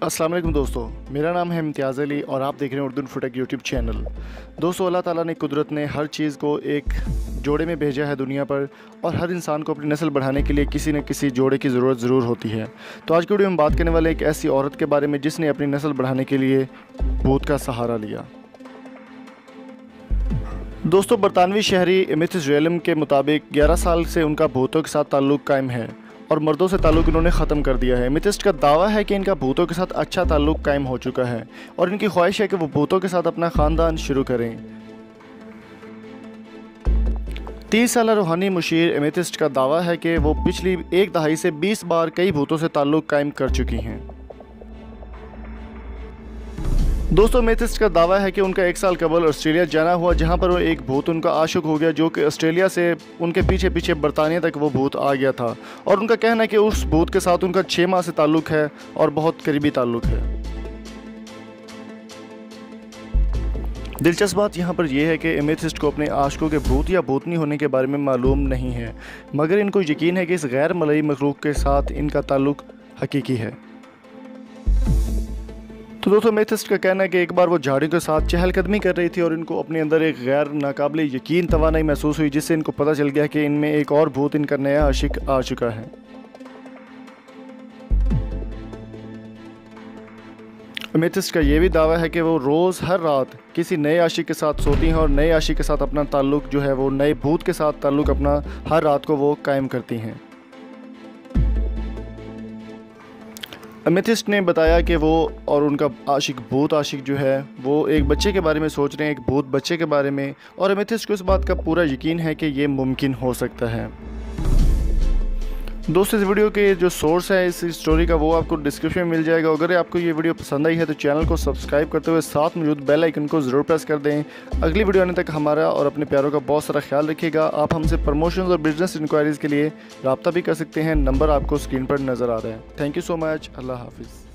अस्सलाम वालेकुम दोस्तों, मेरा नाम है इम्तियाज़ अली और आप देख रहे हैं उर्दू फुटेक यूट्यूब चैनल। दोस्तों, अल्लाह ताला ने कुदरत ने हर चीज़ को एक जोड़े में भेजा है दुनिया पर, और हर इंसान को अपनी नस्ल बढ़ाने के लिए किसी न किसी जोड़े की ज़रूरत ज़रूर होती है। तो आज की वीडियो में बात करने वाले एक ऐसी औरत के बारे में जिसने अपनी नस्ल बढ़ाने के लिए भूत का सहारा लिया। दोस्तों, बरतानवी शहरी एमेथिस्ट रेलम के मुताबिक 11 साल से उनका भूतों के साथ ताल्लुक़ कायम है और मर्दों से ताल्लुक़ इन्होंने ख़त्म कर दिया है। एमेथिस्ट का दावा है कि इनका भूतों के साथ अच्छा ताल्लुक़ कायम हो चुका है और इनकी ख्वाहिश है कि वो भूतों के साथ अपना ख़ानदान शुरू करें। 30 साल रूहानी मुशीर एमेथिस्ट का दावा है कि वो पिछली एक दहाई से 20 बार कई भूतों से ताल्लुक़ कायम कर चुकी हैं। दोस्तों, एमेथिस्ट का दावा है कि उनका 1 साल कबल ऑस्ट्रेलिया जाना हुआ, जहां पर वो एक भूत उनका आशिक हो गया, जो कि ऑस्ट्रेलिया से उनके पीछे पीछे बरतानिया तक वो भूत आ गया था। और उनका कहना है कि उस भूत के साथ उनका 6 माह से ताल्लुक़ है और बहुत करीबी ताल्लुक़ है। दिलचस्प बात यहाँ पर यह है कि एमेथिस्ट को अपने आशिकों के भूत या भूतनी होने के बारे में मालूम नहीं है, मगर इनको यकीन है कि इस गैर मलई मखलूक के साथ इनका ताल्लुक़ हकीकी है। तो दोस्तों, एमेथिस्ट का कहना है कि एक बार वो झाड़ियों के साथ चहलकदमी कर रही थी और इनको अपने अंदर एक गैर नाकाबिले यकीन तवानाई महसूस हुई, जिससे इनको पता चल गया कि इनमें एक और भूत, इनका नया आशिक आ चुका है। एमेथिस्ट का ये भी दावा है कि वो रोज़ हर रात किसी नए आशिक के साथ सोती हैं और नए आशिक के साथ अपना ताल्लुक़ जो है, वो नए भूत के साथ ताल्लुक़ अपना हर रात को वो कायम करती हैं। एमेथिस्ट ने बताया कि वो और उनका आशिक भूत आशिक जो है वो एक बच्चे के बारे में सोच रहे हैं, एक भूत बच्चे के बारे में, और एमेथिस्ट को इस बात का पूरा यकीन है कि ये मुमकिन हो सकता है। दोस्तों, इस वीडियो के जो सोर्स है इस स्टोरी का, वो आपको डिस्क्रिप्शन में मिल जाएगा। अगर आपको ये वीडियो पसंद आई है तो चैनल को सब्सक्राइब करते हुए साथ मौजूद बेल आइकन को ज़रूर प्रेस कर दें। अगली वीडियो आने तक हमारा और अपने प्यारों का बहुत सारा ख्याल रखिएगा। आप हमसे प्रमोशन और बिजनेस इंक्वायरीज़ के लिए रब्ता भी कर सकते हैं। नंबर आपको स्क्रीन पर नज़र आ रहा है। Thank you so much. अल्लाह हाफिज़।